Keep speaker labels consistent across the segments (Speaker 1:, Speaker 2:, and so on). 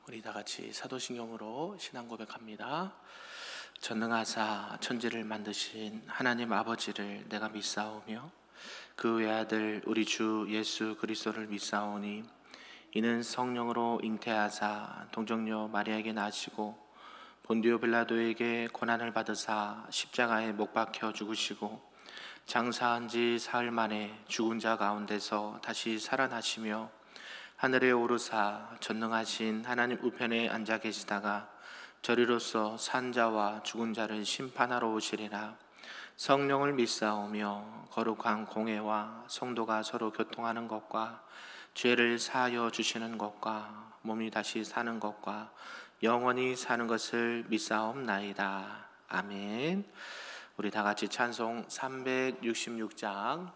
Speaker 1: 우리 다 같이 사도신경으로 신앙 고백합니다. 전능하사 천지를 만드신 하나님 아버지를 내가 믿사오며 그 외아들 우리 주 예수 그리스도를 믿사오니 이는 성령으로 잉태하사 동정녀 마리아에게 나시고 본디오 빌라도에게 고난을 받으사 십자가에 못 박혀 죽으시고 장사한 지 사흘 만에 죽은 자 가운데서 다시 살아나시며 하늘에 오르사 전능하신 하나님 우편에 앉아 계시다가 저리로서 산 자와 죽은 자를 심판하러 오시리라. 성령을 믿사오며 거룩한 공회와 성도가 서로 교통하는 것과 죄를 사하여 주시는 것과 몸이 다시 사는 것과 영원히 사는 것을 믿사옵나이다. 아멘. 우리 다 같이 찬송 366장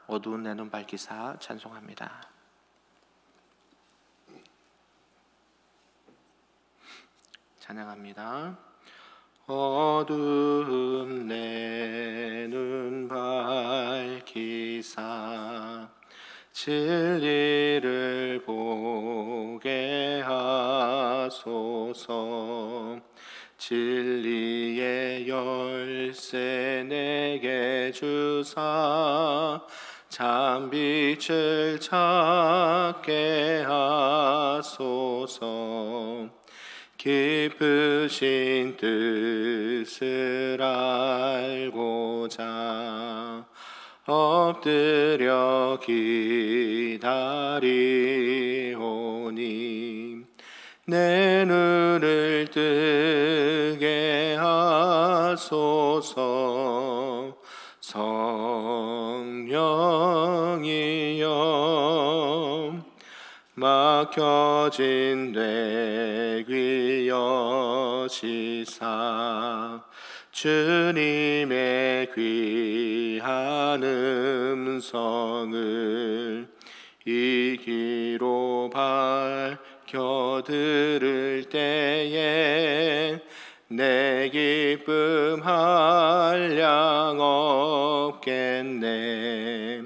Speaker 1: 어두운 내 눈 밝히사 찬송합니다. 찬양합니다. 어두운 내 눈 밝히사 진리를 보게 하소서. 진리의 열쇠 내게 주사 참빛을 찾게 하소서. 깊으신 뜻을 알고자 엎드려 기다리오니 내 눈을 뜨게 하소서. 성령이여 막혀진 내 귀 여시사 주님의 귀한 음성을 이 귀로 밝혀 들을 때에 내 기쁨 한량 없겠네.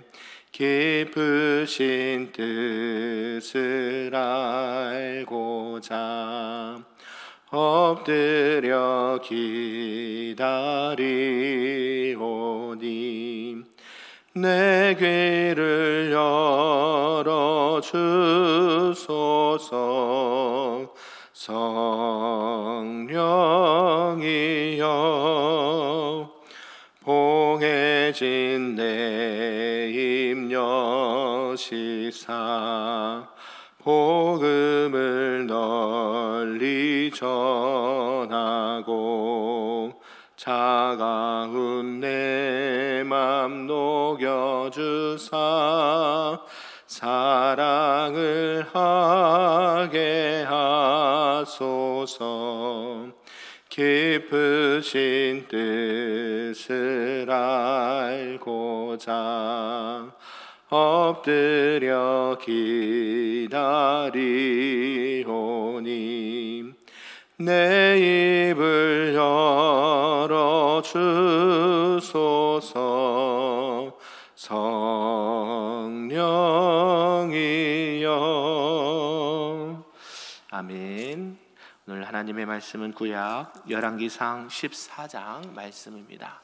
Speaker 1: 깊으신 뜻을 알고자 엎드려 기다리오니 내 귀를 열어 주소서. 성령이여 봉해진 내 입 여시사 복음을 널리 전하고 차가운 내 맘 녹여주사 사랑을 하게 하소서. 깊으신 뜻을 알고자 엎드려 기다리오니 내 입을 열어 주소서. 성령이여. 아멘. 오늘 하나님의 말씀은 구약 열왕기상 14장 말씀입니다.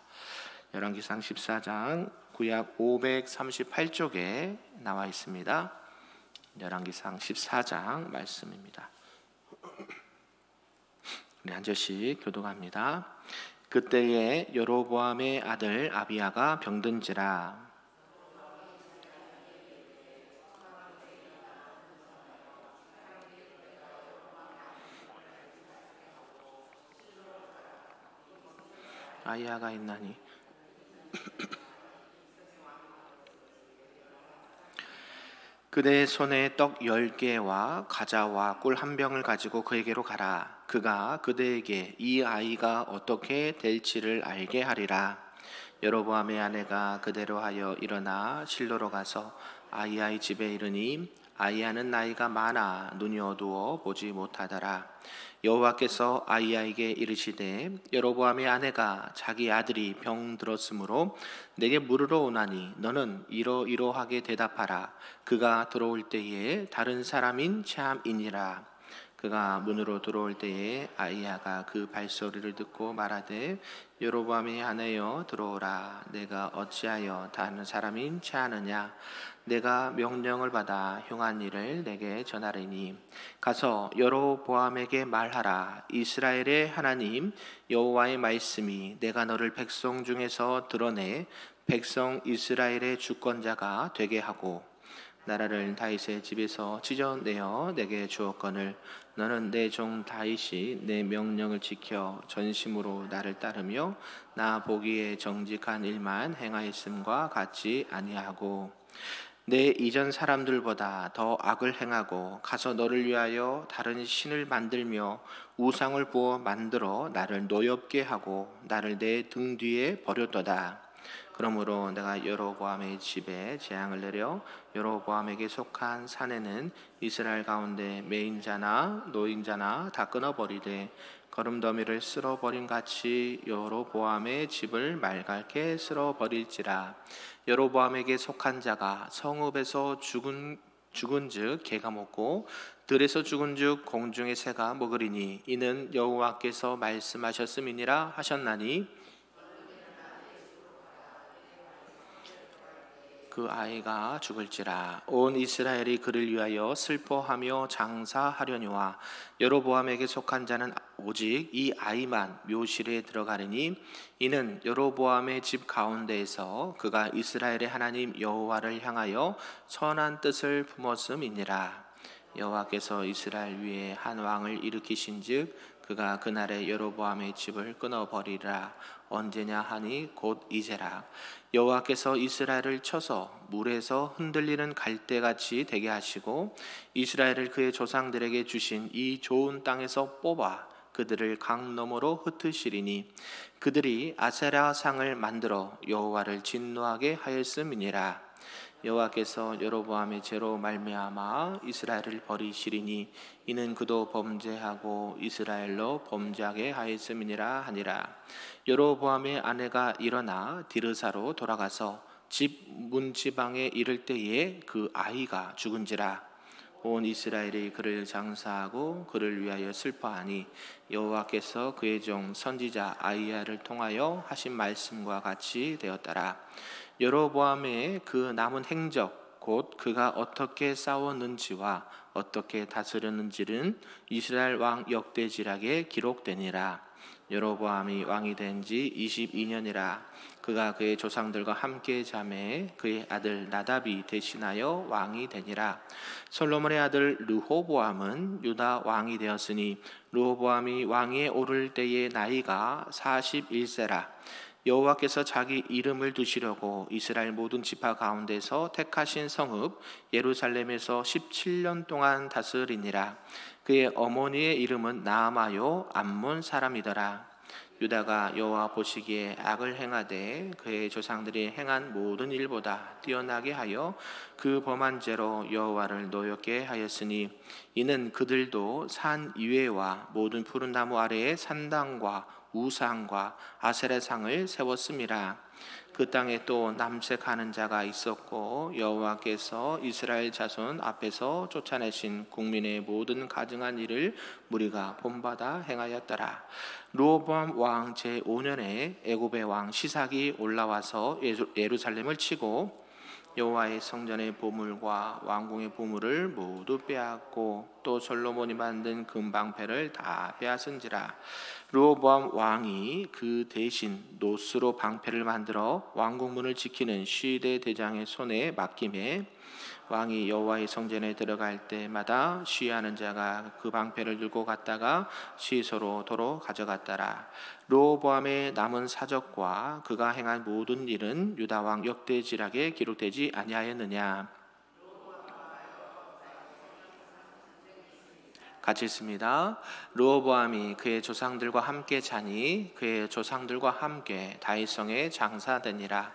Speaker 1: 열왕기상 14장 구약 538쪽에 나와 있습니다. 열왕기상 14장 말씀입니다. 우리 한 절씩 교독합니다. 그때에 여로보암의 아들 아비야가 병든지라. 아이야가 있나니 그대의 손에 떡 10개와 과자와 꿀 한 병을 가지고 그에게로 가라. 그가 그대에게 이 아이가 어떻게 될지를 알게 하리라. 여로보암의 아내가 그대로 하여 일어나 실로로 가서 아이야의 집에 이르니 아이야는 나이가 많아 눈이 어두워 보지 못하더라. 여호와께서 아이야에게 이르시되 여로보암의 아내가 자기 아들이 병들었으므로 내게 물으러 오나니 너는 이러이러하게 대답하라. 그가 들어올 때에 다른 사람인 참이니라. 그가 문으로 들어올 때에 아이야가 그 발소리를 듣고 말하되 여로보암의 아내여 들어오라. 내가 어찌하여 다른 사람인 체하느냐. 내가 명령을 받아 행한 일을 내게 전하리니 가서 여로보암에게 말하라. 이스라엘의 하나님 여호와의 말씀이 내가 너를 백성 중에서 드러내 백성 이스라엘의 주권자가 되게 하고 나라를 다윗의 집에서 찢어내어 내게 주었거늘 너는 내 종 다윗이 내 명령을 지켜 전심으로 나를 따르며 나 보기에 정직한 일만 행하였음과 같이 아니하고 내 이전 사람들보다 더 악을 행하고 가서 너를 위하여 다른 신을 만들며 우상을 부어 만들어 나를 노엽게 하고 나를 내 등 뒤에 버렸도다. 그러므로 내가 여로보암의 집에 재앙을 내려 여로보암에게 속한 산에는 이스라엘 가운데 매인자나 노인자나 다 끊어버리되 거름더미를 쓸어버린 같이 여로보암의 집을 맑게 쓸어버릴지라. 여로보암에게 속한 자가 성읍에서 죽은즉 개가 먹고 들에서 죽은즉 공중의 새가 먹으리니 이는 여호와께서 말씀하셨음이니라 하셨나니 그 아이가 죽을지라. 온 이스라엘이 그를 위하여 슬퍼하며 장사하려니와 여로보암에게 속한 자는 오직 이 아이만 묘실에 들어가리니 이는 여로보암의 집 가운데에서 그가 이스라엘의 하나님 여호와를 향하여 선한 뜻을 품었음이니라. 여호와께서 이스라엘 위에 한 왕을 일으키신즉 그가 그날에 여로보암의 집을 끊어버리라. 언제냐 하니 곧 이제라. 여호와께서 이스라엘을 쳐서 물에서 흔들리는 갈대같이 되게 하시고 이스라엘을 그의 조상들에게 주신 이 좋은 땅에서 뽑아 그들을 강 너머로 흩으시리니 그들이 아세라 상을 만들어 여호와를 진노하게 하였음이니라. 여호와께서 여로보암의 죄로 말미암아 이스라엘을 버리시리니 이는 그도 범죄하고 이스라엘로 범죄하게 하였음이니라 하니라. 여로보암의 아내가 일어나 디르사로 돌아가서 집 문지방에 이를 때에 그 아이가 죽은지라. 온 이스라엘이 그를 장사하고 그를 위하여 슬퍼하니 여호와께서 그의 종 선지자 아이야를 통하여 하신 말씀과 같이 되었더라. 여로보암의 그 남은 행적 곧 그가 어떻게 싸웠는지와 어떻게 다스렸는지는 이스라엘 왕 역대지락에 기록되니라. 여로보암이 왕이 된 지 22년이라. 그가 그의 조상들과 함께 잠에 그의 아들 나답이 대신하여 왕이 되니라. 솔로몬의 아들 르호보암은 유다 왕이 되었으니 르호보암이 왕위에 오를 때의 나이가 41세라. 여호와께서 자기 이름을 두시려고 이스라엘 모든 지파 가운데서 택하신 성읍 예루살렘에서 17년 동안 다스리니라. 그의 어머니의 이름은 나아마요 암몬 사람이더라. 유다가 여호와 보시기에 악을 행하되 그의 조상들이 행한 모든 일보다 뛰어나게 하여 그 범한 죄로 여호와를 노엽게 하였으니 이는 그들도 산 이외와 모든 푸른 나무 아래에 산당과 우상과 아세라상을 세웠음이라. 그 땅에 또 남색하는 자가 있었고 여호와께서 이스라엘 자손 앞에서 쫓아내신 국민의 모든 가증한 일을 무리가 본받아 행하였더라. 르호보암 왕 제5년에 애굽의 왕 시삭이 올라와서 예루살렘을 치고 여호와의 성전의 보물과 왕궁의 보물을 모두 빼앗고 또 솔로몬이 만든 금방패를 다 빼앗은지라. 르호보암 왕이 그 대신 노스로 방패를 만들어 왕궁문을 지키는 시대 대장의 손에 맡김에 왕이 여호와의 성전에 들어갈 때마다 시위하는 자가 그 방패를 들고 갔다가 시소로 도로 가져갔더라. 르호보암의 남은 사적과 그가 행한 모든 일은 유다 왕 역대지락에 기록되지 아니하였느냐. 같이 있습니다. 르호보암이 그의 조상들과 함께 자니 그의 조상들과 함께 다윗성에 장사되니라.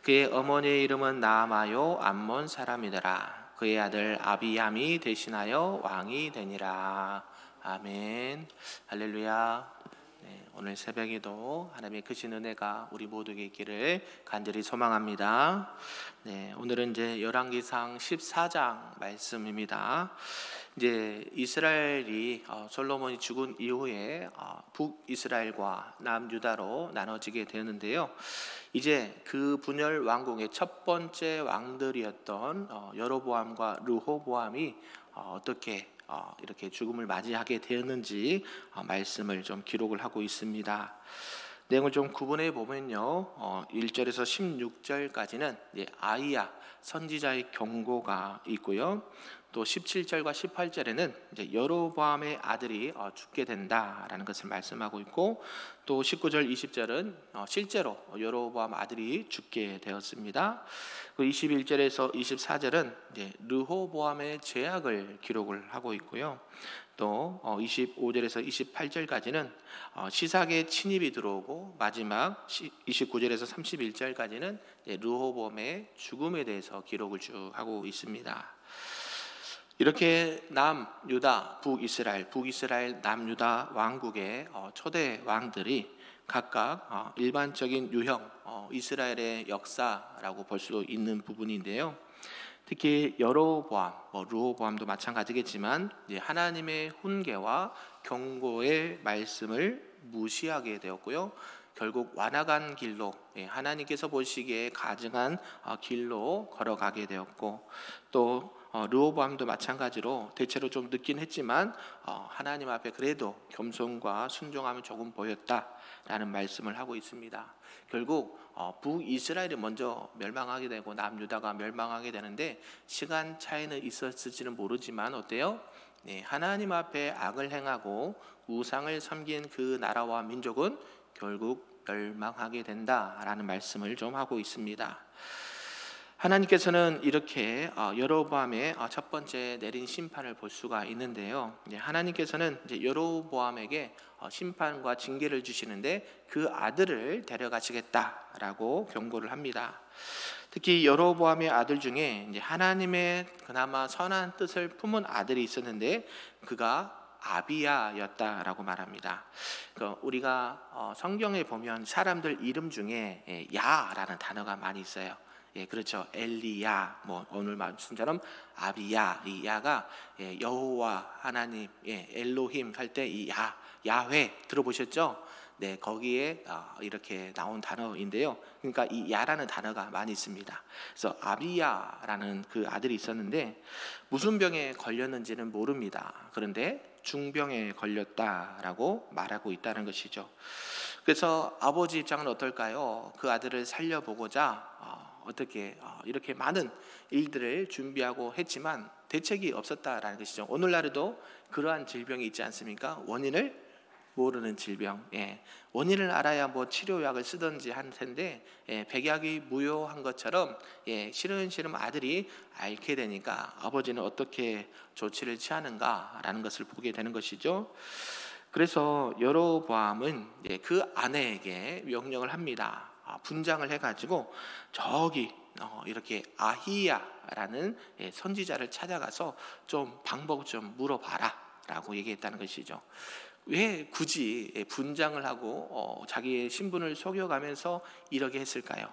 Speaker 1: 그의 어머니의 이름은 나아마요 암몬 사람이더라. 그의 아들 아비얌이 대신하여 왕이 되니라. 아멘. 할렐루야. 오늘 새벽에도 하나님의 크신 은혜가 우리 모두에게 있기를 간절히 소망합니다. 오늘은 이제 열왕기상 14장 말씀입니다. 이제 이스라엘이 솔로몬이 죽은 이후에 북이스라엘과 남유다로 나눠지게 되었는데요. 이제 그 분열 왕국의 첫 번째 왕들이었던 여로보암과 르호보암이 어떻게 이렇게 죽음을 맞이하게 되었는지 말씀을 좀 기록을 하고 있습니다. 내용을 좀 구분해 보면요, 1절에서 16절까지는 아이야 선지자의 경고가 있고요, 또 17절과 18절에는 이제 여로보암의 아들이 죽게 된다라는 것을 말씀하고 있고, 또 19절, 20절은 실제로 여로보암 아들이 죽게 되었습니다. 그 21절에서 24절은 이제 르호보암의 죄악을 기록을 하고 있고요. 또 25절에서 28절까지는 시삭의 침입이 들어오고, 마지막 29절에서 31절까지는 르호보암의 죽음에 대해서 기록을 쭉 하고 있습니다. 이렇게 남유다, 북이스라엘, 남유다 왕국의 초대 왕들이 각각 일반적인 유형 이스라엘의 역사라고 볼 수 있는 부분인데요. 특히 여로보암, 르호보암도 마찬가지겠지만 하나님의 훈계와 경고의 말씀을 무시하게 되었고요. 결국 완악한 길로, 하나님께서 보시기에 가증한 길로 걸어가게 되었고, 또 르호보암도 마찬가지로 대체로 좀 늦긴 했지만 하나님 앞에 그래도 겸손과 순종함을 조금 보였다라는 말씀을 하고 있습니다. 결국 북이스라엘이 먼저 멸망하게 되고 남유다가 멸망하게 되는데, 시간 차이는 있었을지는 모르지만 어때요? 하나님 앞에 악을 행하고 우상을 섬긴 그 나라와 민족은 결국 멸망하게 된다라는 말씀을 좀 하고 있습니다. 하나님께서는 이렇게 여로보암의 첫 번째 내린 심판을 볼 수가 있는데요. 하나님께서는 이제 여로보암에게 심판과 징계를 주시는데 그 아들을 데려가시겠다라고 경고를 합니다. 특히 여로보암의 아들 중에 이제 하나님의 그나마 선한 뜻을 품은 아들이 있었는데 그가 아비야였다라고 말합니다. 그러니까 우리가 성경에 보면 사람들 이름 중에 야라는 단어가 많이 있어요. 그렇죠. 엘리야, 오늘 말씀처럼 아비야, 이 야가 여호와 하나님, 엘로힘 할 때 이 야훼 들어보셨죠? 거기에 이렇게 나온 단어인데요. 그러니까 이 야라는 단어가 많이 있습니다. 그래서 아비야라는 그 아들이 있었는데 무슨 병에 걸렸는지는 모릅니다. 그런데 중병에 걸렸다라고 말하고 있다는 것이죠. 그래서 아버지 입장은 어떨까요? 그 아들을 살려보고자 어떻게 이렇게 많은 일들을 준비하고 했지만 대책이 없었다라는 것이죠. 오늘날에도 그러한 질병이 있지 않습니까? 원인을 모르는 질병. 원인을 알아야 치료약을 쓰든지 할 텐데 백약이 무효한 것처럼 시름시름 아들이 앓게 되니까 아버지는 어떻게 조치를 취하는가라는 것을 보게 되는 것이죠. 그래서 여로보암은 그 아내에게 명령을 합니다. 분장을 해가지고 저기 이렇게 아히야라는 선지자를 찾아가서 좀 방법을 좀 물어봐라라고 얘기했다는 것이죠. 왜 굳이 분장을 하고 자기의 신분을 속여가면서 이렇게 했을까요?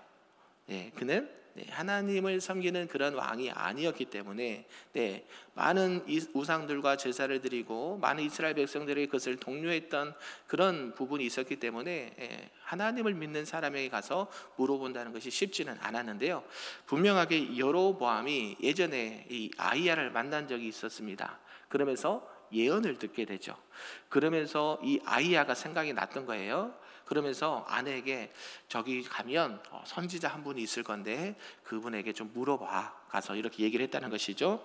Speaker 1: 그는 하나님을 섬기는 그런 왕이 아니었기 때문에 많은 우상들과 제사를 드리고 많은 이스라엘 백성들이 그것을 독려했던 그런 부분이 있었기 때문에 하나님을 믿는 사람에게 가서 물어본다는 것이 쉽지는 않았는데요. 분명하게 여로보암이 예전에 이 아이야를 만난 적이 있었습니다. 그러면서 예언을 듣게 되죠. 그러면서 이 아이야가 생각이 났던 거예요. 그러면서 아내에게 저기 가면 선지자 한 분이 있을 건데 그분에게 좀 물어봐 가서 이렇게 얘기를 했다는 것이죠.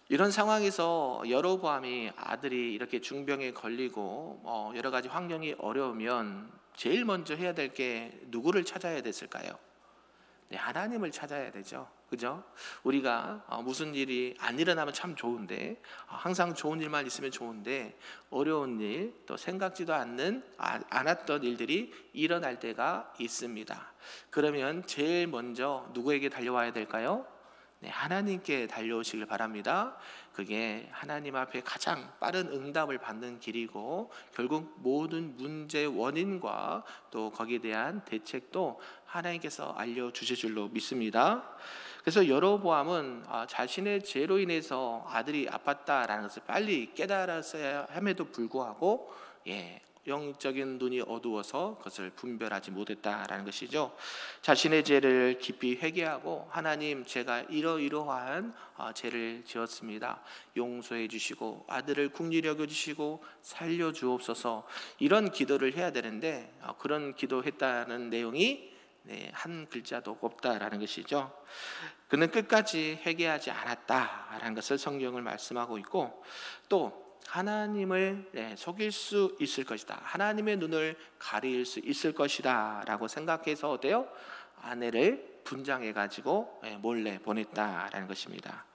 Speaker 1: 이런 상황에서 여로보암이 아들이 이렇게 중병에 걸리고 여러 가지 환경이 어려우면 제일 먼저 해야 될 게 누구를 찾아야 됐을까요? 하나님을 찾아야 되죠. 그죠? 우리가 무슨 일이 안 일어나면 참 좋은데 항상 좋은 일만 있으면 좋은데 어려운 일, 또 생각지도 않았던 일들이 일어날 때가 있습니다. 그러면 제일 먼저 누구에게 달려와야 될까요? 하나님께 달려오시길 바랍니다. 그게 하나님 앞에 가장 빠른 응답을 받는 길이고 결국 모든 문제의 원인과 또 거기에 대한 대책도 하나님께서 알려주실 줄로 믿습니다. 그래서 여로보암은 자신의 죄로 인해서 아들이 아팠다라는 것을 빨리 깨달았어야 함에도 불구하고 영적인 눈이 어두워서 그것을 분별하지 못했다라는 것이죠. 자신의 죄를 깊이 회개하고 하나님, 제가 이러이러한 죄를 지었습니다. 용서해 주시고 아들을 긍휼히 여겨 주시고 살려 주옵소서, 이런 기도를 해야 되는데 그런 기도했다는 내용이 한 글자도 없다라는 것이죠. 그는 끝까지 회개하지 않았다라는 것을 성경을 말씀하고 있고, 또 하나님을 속일 수 있을 것이다, 하나님의 눈을 가릴 수 있을 것이다 라고 생각해서 어때요? 아내를 분장해 가지고 몰래 보냈다라는 것입니다.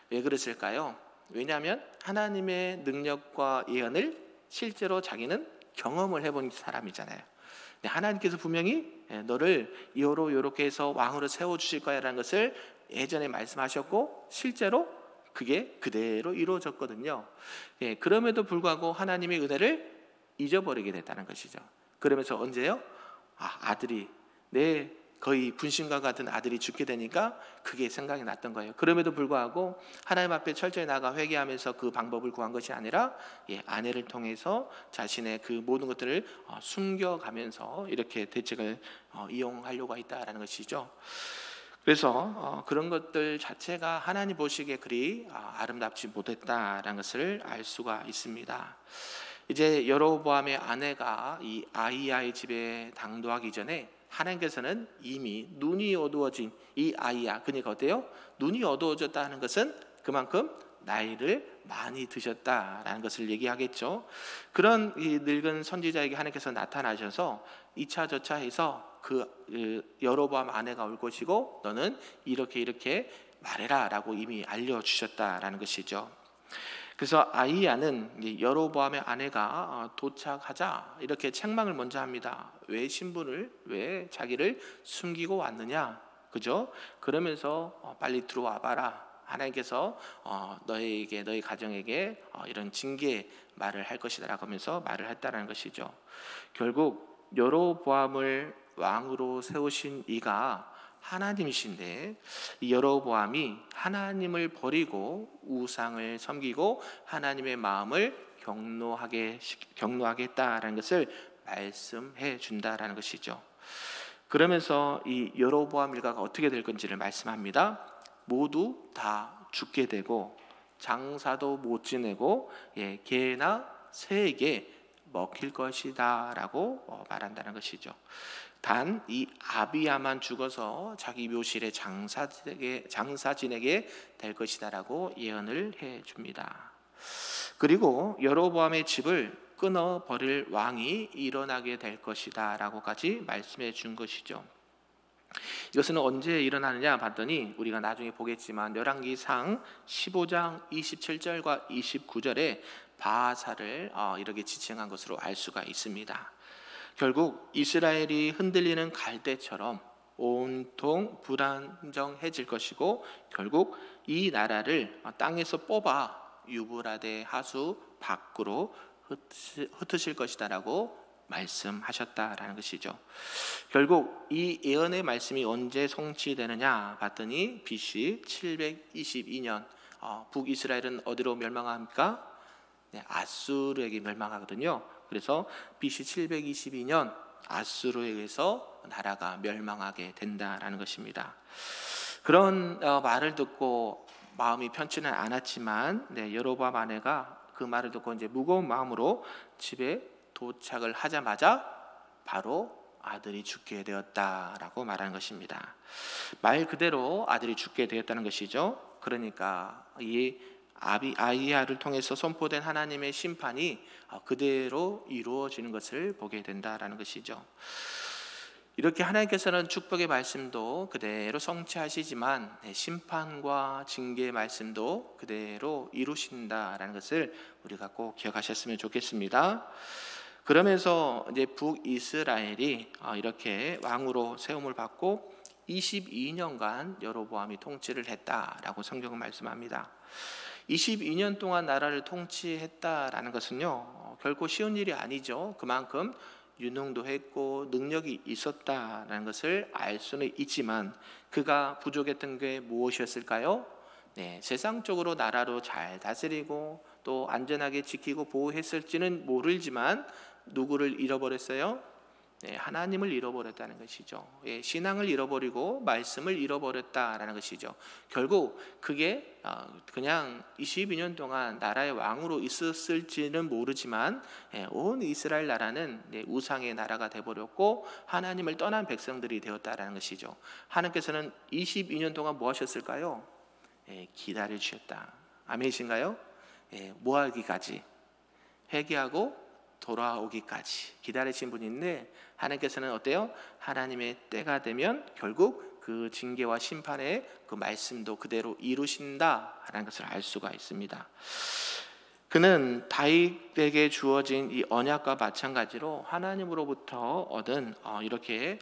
Speaker 1: 왜 그랬을까요? 왜냐하면 하나님의 능력과 예언을 실제로 자기는 경험을 해본 사람이잖아요. 하나님께서 분명히 너를 이렇게 해서 왕으로 세워주실 거야 라는 것을 예전에 말씀하셨고 실제로 그게 그대로 이루어졌거든요. 그럼에도 불구하고 하나님의 은혜를 잊어버리게 됐다는 것이죠. 그러면서 언제요? 아들이, 내 거의 분신과 같은 아들이 죽게 되니까 그게 생각이 났던 거예요. 그럼에도 불구하고 하나님 앞에 철저히 나가 회개하면서 그 방법을 구한 것이 아니라 아내를 통해서 자신의 그 모든 것들을 숨겨가면서 이렇게 대책을 이용하려고 했다라는 것이죠. 그래서 그런 것들 자체가 하나님 보시기에 그리 아름답지 못했다라는 것을 알 수가 있습니다. 이제 여로보암의 아내가 이 아히야의 집에 당도하기 전에 하나님께서는 이미 눈이 어두워진 이 아히야, 그러니까 어때요? 눈이 어두워졌다는 것은 그만큼 나이를 많이 드셨다라는 것을 얘기하겠죠. 그런 이 늙은 선지자에게 하나님께서 나타나셔서 이차저차 해서 그 여로보암 아내가 올 것이고 너는 이렇게 말해라 라고 이미 알려주셨다라는 것이죠. 그래서 아히야는 여로보암의 아내가 도착하자 이렇게 책망을 먼저 합니다. 왜 신부를, 왜 자기를 숨기고 왔느냐, 그죠? 그러면서 빨리 들어와 봐라, 하나님께서 너희에게, 너희 가정에게 이런 징계 말을 할 것이다 라고 하면서 말을 했다는 것이죠. 결국 여로보암을 왕으로 세우신 이가 하나님이신데, 이 여로보암이 하나님을 버리고 우상을 섬기고 하나님의 마음을 경노하게 했다라는 것을 말씀해 준다라는 것이죠. 그러면서 이 여로보암 일가가 어떻게 될 건지를 말씀합니다. 모두 다 죽게 되고 장사도 못 지내고 개나 새에게 먹힐 것이다 라고 말한다는 것이죠. 단 이 아비야만 죽어서 자기 묘실에 장사 지내게 될 것이다 라고 예언을 해줍니다. 그리고 여로보암의 집을 끊어버릴 왕이 일어나게 될 것이다 라고까지 말씀해 준 것이죠. 이것은 언제 일어나느냐 봤더니 우리가 나중에 보겠지만 열왕기상 15장 27절과 29절에 바하사를 이렇게 지칭한 것으로 알 수가 있습니다. 결국 이스라엘이 흔들리는 갈대처럼 온통 불안정해질 것이고 결국 이 나라를 땅에서 뽑아 유브라데 하수 밖으로 흩으실 것이다 라고 말씀하셨다라는 것이죠. 결국 이 예언의 말씀이 언제 성취되느냐 봤더니 BC 722년 북이스라엘은 어디로 멸망합니까? 아수르에게 멸망하거든요. 그래서 BC 722년 아수르에 의해서 나라가 멸망하게 된다라는 것입니다. 그런 말을 듣고 마음이 편치는 않았지만 여로보암 아내가 그 말을 듣고 이제 무거운 마음으로 집에 도착을 하자마자 바로 아들이 죽게 되었다라고 말하는 것입니다. 말 그대로 아들이 죽게 되었다는 것이죠. 그러니까 이 아히야를 통해서 선포된 하나님의 심판이 그대로 이루어지는 것을 보게 된다라는 것이죠. 이렇게 하나님께서는 축복의 말씀도 그대로 성취하시지만 심판과 징계의 말씀도 그대로 이루신다라는 것을 우리가 꼭 기억하셨으면 좋겠습니다. 그러면서 이제 북이스라엘이 이렇게 왕으로 세움을 받고 22년간 여로보암이 통치를 했다라고 성경은 말씀합니다. 22년 동안 나라를 통치했다라는 것은요, 결코 쉬운 일이 아니죠. 그만큼 유능도 했고 능력이 있었다라는 것을 알 수는 있지만, 그가 부족했던 게 무엇이었을까요? 세상적으로 나라로 잘 다스리고 또 안전하게 지키고 보호했을지는 모르지만 누구를 잃어버렸어요? 하나님을 잃어버렸다는 것이죠. 신앙을 잃어버리고 말씀을 잃어버렸다라는 것이죠. 결국 그게 그냥 22년 동안 나라의 왕으로 있었을지는 모르지만 온 이스라엘 나라는 우상의 나라가 되어버렸고 하나님을 떠난 백성들이 되었다라는 것이죠. 하나님께서는 22년 동안 뭐 하셨을까요? 기다려주셨다. 아멘이신가요? 뭐 하기까지? 회개하고 돌아오기까지 기다리신 분이 있는데, 하나님께서는 어때요? 하나님의 때가 되면 결국 그 징계와 심판의 그 말씀도 그대로 이루신다라는 것을 알 수가 있습니다. 그는 다윗에게 주어진 이 언약과 마찬가지로 하나님으로부터 얻은 이렇게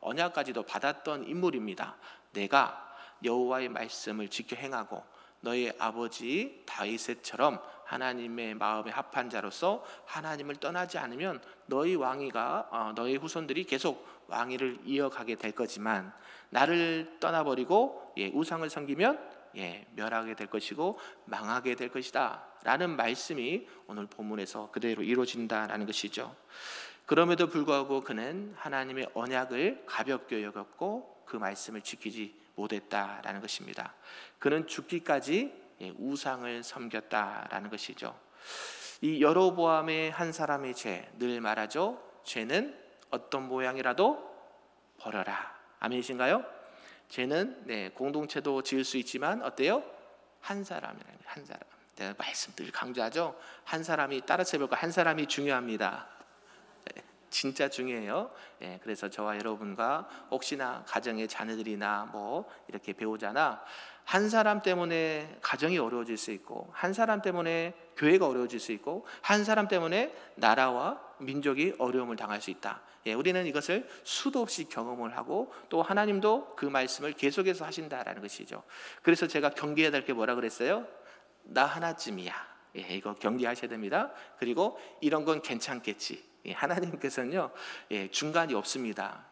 Speaker 1: 언약까지도 받았던 인물입니다. 내가 여호와의 말씀을 지켜 행하고 너희 아버지 다윗처럼 하나님의 마음에 합한 자로서 하나님을 떠나지 않으면 너희 왕위가 너희 후손들이 계속 왕위를 이어가게 될 거지만, 나를 떠나버리고 우상을 섬기면 멸하게 될 것이고 망하게 될 것이다 라는 말씀이 오늘 본문에서 그대로 이루어진다라는 것이죠. 그럼에도 불구하고 그는 하나님의 언약을 가볍게 여겼고 그 말씀을 지키지 못했다라는 것입니다. 그는 죽기까지 우상을 섬겼다라는 것이죠. 이 여로보암의 한 사람의 죄, 늘 말하죠. 죄는 어떤 모양이라도 버려라. 아멘이신가요? 죄는 공동체도 지을 수 있지만 어때요? 한 사람이라는, 한 사람. 내가 말씀 늘 강조하죠. 한 사람이 따라서 해볼까? 한 사람이 중요합니다. 진짜 중요해요. 그래서 저와 여러분과 혹시나 가정의 자녀들이나 뭐 이렇게 배우자나 한 사람 때문에 가정이 어려워질 수 있고, 한 사람 때문에 교회가 어려워질 수 있고, 한 사람 때문에 나라와 민족이 어려움을 당할 수 있다. 우리는 이것을 수도 없이 경험을 하고 또 하나님도 그 말씀을 계속해서 하신다라는 것이죠. 그래서 제가 경계해야 될 게 뭐라 그랬어요? 나 하나쯤이야. 이거 경계하셔야 됩니다. 그리고 이런 건 괜찮겠지. 하나님께서는요, 중간이 없습니다.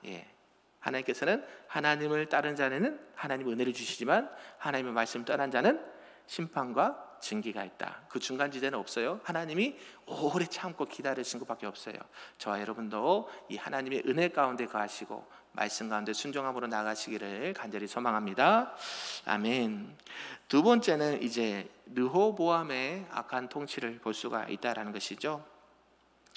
Speaker 1: 하나님께서는 하나님을 따른 자는 하나님의 은혜를 주시지만 하나님의 말씀을 떠난 자는 심판과 징계가 있다. 그 중간 지대는 없어요. 하나님이 오래 참고 기다리신 것밖에 없어요. 저와 여러분도 이 하나님의 은혜 가운데 거하시고 말씀 가운데 순종함으로 나가시기를 간절히 소망합니다. 아멘. 두 번째는 이제 르호보암의 악한 통치를 볼 수가 있다라는 것이죠.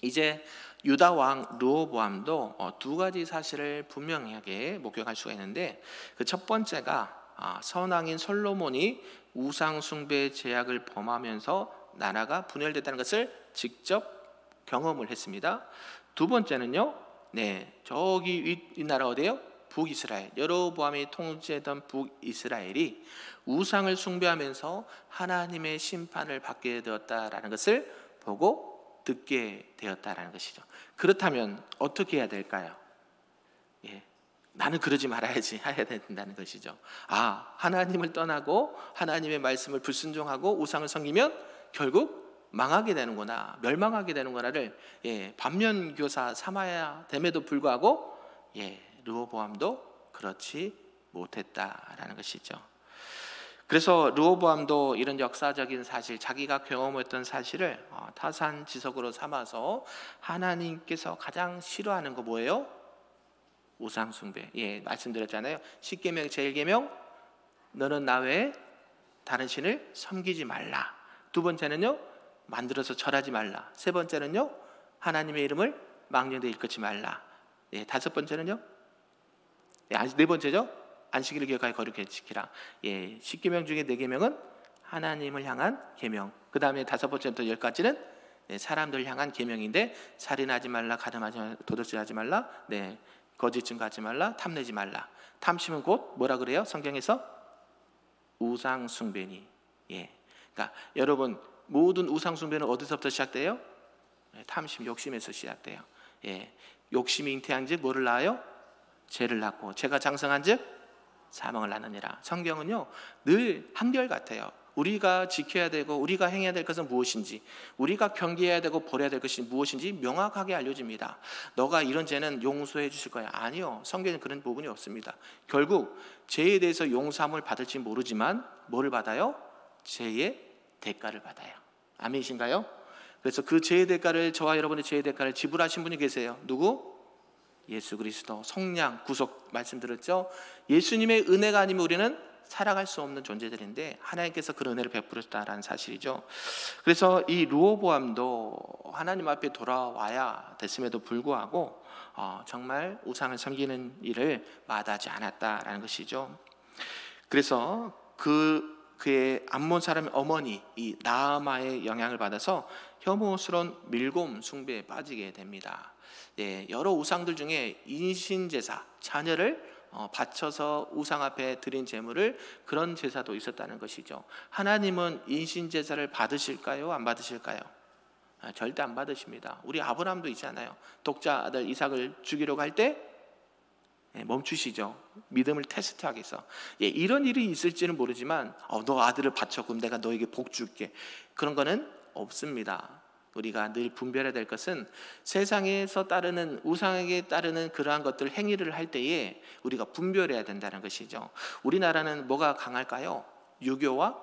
Speaker 1: 이제 유다 왕 르호보암도 두 가지 사실을 분명하게 목격할 수가 있는데, 그 첫 번째가 선왕인 솔로몬이 우상 숭배의 제약을 범하면서 나라가 분열됐다는 것을 직접 경험을 했습니다. 두 번째는요, 저기 이 나라 어디예요? 북이스라엘, 여로보암이 통치했던 북이스라엘이 우상을 숭배하면서 하나님의 심판을 받게 되었다라는 것을 보고 듣게 되었다라는 것이죠. 그렇다면 어떻게 해야 될까요? 나는 그러지 말아야지 해야 된다는 것이죠. 하나님을 떠나고 하나님의 말씀을 불순종하고 우상을 섬기면 결국 망하게 되는구나, 멸망하게 되는구나를 반면교사 삼아야 됨에도 불구하고 르호보암도 그렇지 못했다라는 것이죠. 그래서 르호보암도 이런 역사적인 사실, 자기가 경험했던 사실을 타산지석으로 삼아서 하나님께서 가장 싫어하는 거 뭐예요? 우상 숭배. 말씀드렸잖아요. 10계명 제일 계명, 너는 나 외에 다른 신을 섬기지 말라. 두 번째는요, 만들어서 절하지 말라. 세 번째는요, 하나님의 이름을 망령되이 일컫지 말라. 다섯 번째는요, 네 번째죠, 안식일을 기억하여 거룩히 지키라. 10계명 중에 4계명은 하나님을 향한 계명, 그 다음에 5번째부터 10까지는 사람들 향한 계명인데, 살인하지 말라, 가늠하지 말라, 도둑질하지 말라, 거짓 증거하지 말라, 탐내지 말라. 탐심은 곧 뭐라 그래요? 성경에서 우상 숭배니. 그러니까 여러분, 모든 우상 숭배는 어디서부터 시작돼요? 탐심, 욕심에서 시작돼요. 욕심이 잉태한즉 뭐를 낳아요? 죄를 낳고 죄가 장성한즉 사망을 낳느니라. 성경은요 늘 한결같아요. 우리가 지켜야 되고 우리가 행해야 될 것은 무엇인지, 우리가 경계해야 되고 버려야 될 것이 무엇인지 명확하게 알려줍니다. 너가 이런 죄는 용서해 주실 거야. 아니요, 성경에는 그런 부분이 없습니다. 결국 죄에 대해서 용서함을 받을지 모르지만 뭐를 받아요? 죄의 대가를 받아요. 아멘이신가요? 그래서 그 죄의 대가를, 저와 여러분의 죄의 대가를 지불하신 분이 계세요. 누구? 예수 그리스도. 성령 구속 말씀드렸죠. 예수님의 은혜가 아니면 우리는 살아갈 수 없는 존재들인데 하나님께서 그런 은혜를 베풀었다라는 사실이죠. 그래서 이 르호보암도 하나님 앞에 돌아와야 됐음에도 불구하고 정말 우상을 섬기는 일을 마다하지 않았다라는 것이죠. 그래서 그의 암몬 사람의 어머니 이 나아마의 영향을 받아서 혐오스러운 밀곰 숭배에 빠지게 됩니다. 여러 우상들 중에 인신제사, 자녀를 바쳐서 우상 앞에 드린 제물을, 그런 제사도 있었다는 것이죠. 하나님은 인신제사를 받으실까요? 안 받으실까요? 절대 안 받으십니다. 우리 아브라함도 있잖아요. 독자 아들 이삭을 죽이려고 할 때 멈추시죠. 믿음을 테스트하기 위해서. 이런 일이 있을지는 모르지만 너 아들을 바쳐 그럼 내가 너에게 복 줄게, 그런 거는 없습니다. 우리가 늘 분별해야 될 것은 세상에서 따르는, 우상에게 따르는 그러한 것들 행위를 할 때에 우리가 분별해야 된다는 것이죠. 우리나라는 뭐가 강할까요? 유교와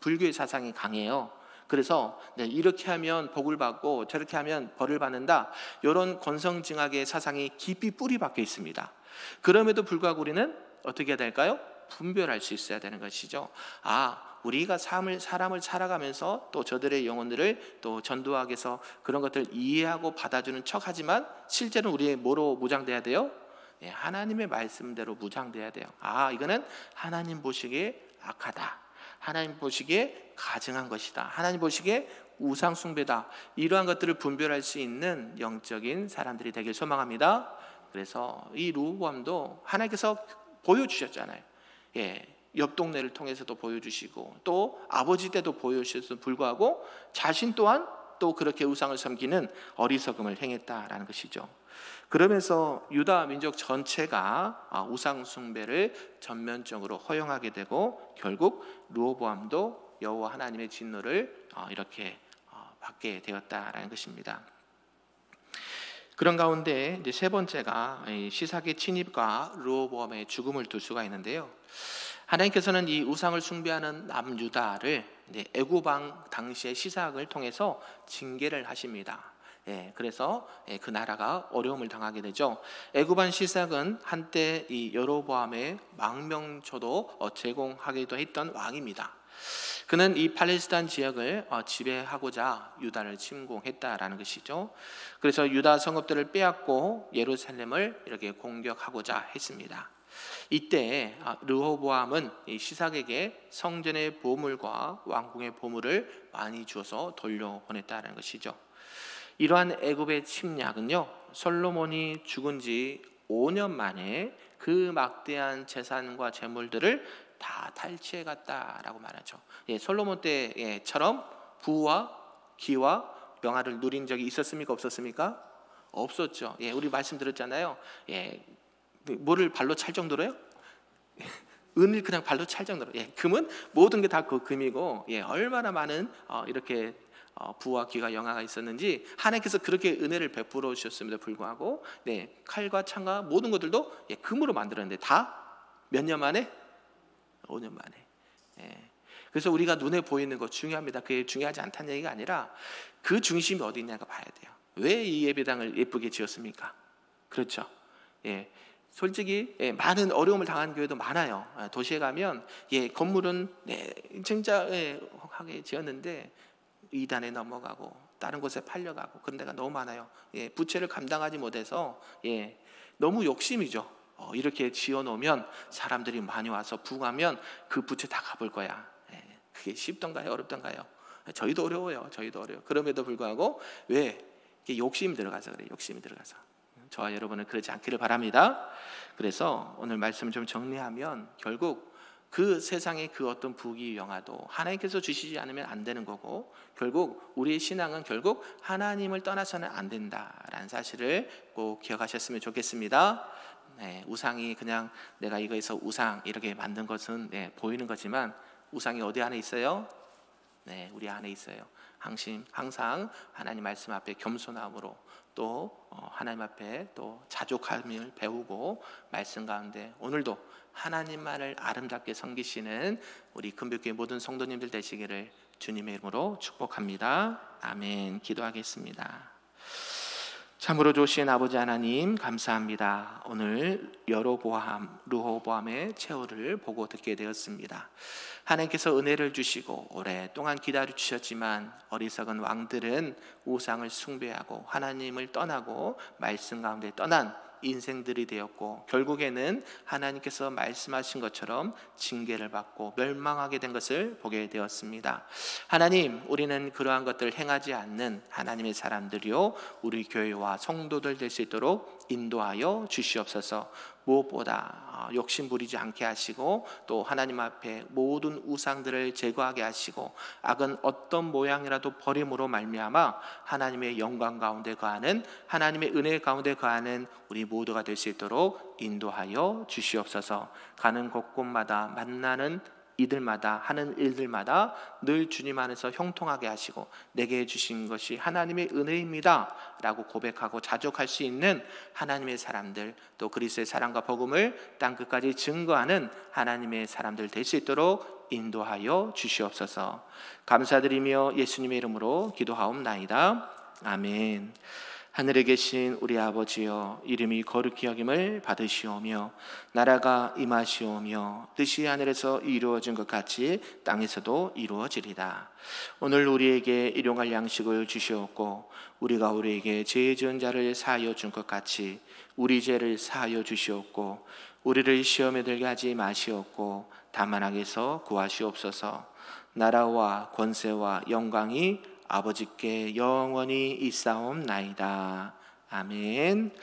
Speaker 1: 불교의 사상이 강해요. 그래서 이렇게 하면 복을 받고 저렇게 하면 벌을 받는다, 이런 권성징악의 사상이 깊이 뿌리 박혀 있습니다. 그럼에도 불구하고 우리는 어떻게 해야 될까요? 분별할 수 있어야 되는 것이죠. 우리가 사람을 살아가면서 또 저들의 영혼들을 또 전도하기 위해서 그런 것들을 이해하고 받아주는 척하지만 실제로는 우리의 뭐로 무장돼야 돼요? 하나님의 말씀대로 무장돼야 돼요. 이거는 하나님 보시기에 악하다, 하나님 보시기에 가증한 것이다, 하나님 보시기에 우상 숭배다, 이러한 것들을 분별할 수 있는 영적인 사람들이 되길 소망합니다. 그래서 이 르호보암도 하나님께서 보여주셨잖아요. 옆 동네를 통해서도 보여주시고 또 아버지 때도 보여주셔서 불구하고 자신 또한 또 그렇게 우상을 섬기는 어리석음을 행했다라는 것이죠. 그러면서 유다 민족 전체가 우상 숭배를 전면적으로 허용하게 되고 결국 르호보암도 여호와 하나님의 진노를 이렇게 받게 되었다라는 것입니다. 그런 가운데 이제 세 번째가 시삭의 침입과 르호보암의 죽음을 둘 수가 있는데요. 하나님께서는 이 우상을 숭배하는 남유다를 애굽 왕 당시의 시삭을 통해서 징계를 하십니다. 그래서 그 나라가 어려움을 당하게 되죠. 애굽 왕 시삭은 한때 이 여로보암의 망명초도 제공하기도 했던 왕입니다. 그는 이 팔레스타인 지역을 지배하고자 유다를 침공했다라는 것이죠. 그래서 유다 성읍들을 빼앗고 예루살렘을 이렇게 공격하고자 했습니다. 이때 르호보암은 시삭에게 성전의 보물과 왕궁의 보물을 많이 주어서 돌려보냈다는 것이죠. 이러한 애굽의 침략은요, 솔로몬이 죽은 지 5년 만에 그 막대한 재산과 재물들을 다 탈취해 갔다라고 말하죠. 솔로몬 때처럼 부와 기와 명화를 누린 적이 있었습니까? 없었습니까? 없었죠. 우리 말씀드렸잖아요. 뭐를 발로 찰 정도로요? 은을 그냥 발로 찰 정도로. 금은 모든 게 다 그 금이고, 얼마나 많은 이렇게 부와 기가 영화가 있었는지 하나님께서 그렇게 은혜를 베풀어 주셨음에도 불구하고 칼과 창과 모든 것들도 금으로 만들었는데 다 몇 년 만에? 5년 만에. 그래서 우리가 눈에 보이는 거 중요합니다. 그게 중요하지 않다는 얘기가 아니라 그 중심이 어디 있냐가 봐야 돼요. 왜 이 예배당을 예쁘게 지었습니까? 그렇죠. 솔직히 많은 어려움을 당한 교회도 많아요. 도시에 가면 건물은 진짜 하게 지었는데 이단에 넘어가고 다른 곳에 팔려가고 그런 데가 너무 많아요. 부채를 감당하지 못해서 너무 욕심이죠. 이렇게 지어놓으면 사람들이 많이 와서 부흥하면 그 부채 다 갚을 거야. 그게 쉽던가요? 어렵던가요? 저희도 어려워요. 그럼에도 불구하고 왜? 욕심이 들어가서 그래요. 욕심이 들어가서. 저와 여러분은 그러지 않기를 바랍니다. 그래서 오늘 말씀을 좀 정리하면 결국 그 세상의 그 어떤 부귀 영화도 하나님께서 주시지 않으면 안 되는 거고, 결국 우리의 신앙은 결국 하나님을 떠나서는 안 된다라는 사실을 꼭 기억하셨으면 좋겠습니다. 우상이 그냥 내가 이거에서 우상 이렇게 만든 것은 보이는 거지만 우상이 어디 안에 있어요? 우리 안에 있어요. 항상 하나님 말씀 앞에 겸손함으로 또 하나님 앞에 또 자족함을 배우고 말씀 가운데 오늘도 하나님만을 아름답게 섬기시는 우리 금빛교회 모든 성도님들 되시기를 주님의 이름으로 축복합니다. 아멘. 기도하겠습니다. 참으로 좋으신 아버지 하나님 감사합니다. 오늘 르호보암의 최후를 보고 듣게 되었습니다. 하나님께서 은혜를 주시고 오랫동안 기다려 주셨지만 어리석은 왕들은 우상을 숭배하고 하나님을 떠나고 말씀 가운데 떠난 인생들이 되었고 결국에는 하나님께서 말씀하신 것처럼 징계를 받고 멸망하게 된 것을 보게 되었습니다. 하나님, 우리는 그러한 것들을 행하지 않는 하나님의 사람들이요 우리 교회와 성도들 될 수 있도록 인도하여 주시옵소서. 무엇보다 욕심 부리지 않게 하시고 또 하나님 앞에 모든 우상들을 제거하게 하시고 악은 어떤 모양이라도 버림으로 말미암아 하나님의 영광 가운데 거하는 하나님의 은혜 가운데 거하는 우리 모두가 될 수 있도록 인도하여 주시옵소서. 가는 곳곳마다 만나는 이들마다 하는 일들마다 늘 주님 안에서 형통하게 하시고 내게 주신 것이 하나님의 은혜입니다 라고 고백하고 자족할 수 있는 하나님의 사람들, 또 그리스도의 사랑과 복음을 땅끝까지 증거하는 하나님의 사람들 될 수 있도록 인도하여 주시옵소서. 감사드리며 예수님의 이름으로 기도하옵나이다. 아멘. 하늘에 계신 우리 아버지여, 이름이 거룩히 여김을 받으시오며 나라가 임하시오며 뜻이 하늘에서 이루어진 것 같이 땅에서도 이루어지리다. 오늘 우리에게 일용할 양식을 주시옵고 우리가 우리에게 죄 지은 자를 사하여 준 것 같이 우리 죄를 사하여 주시옵고 우리를 시험에 들게 하지 마시옵고 다만 악에서 구하시옵소서. 나라와 권세와 영광이 아버지께 영원히 있사옵나이다. 아멘.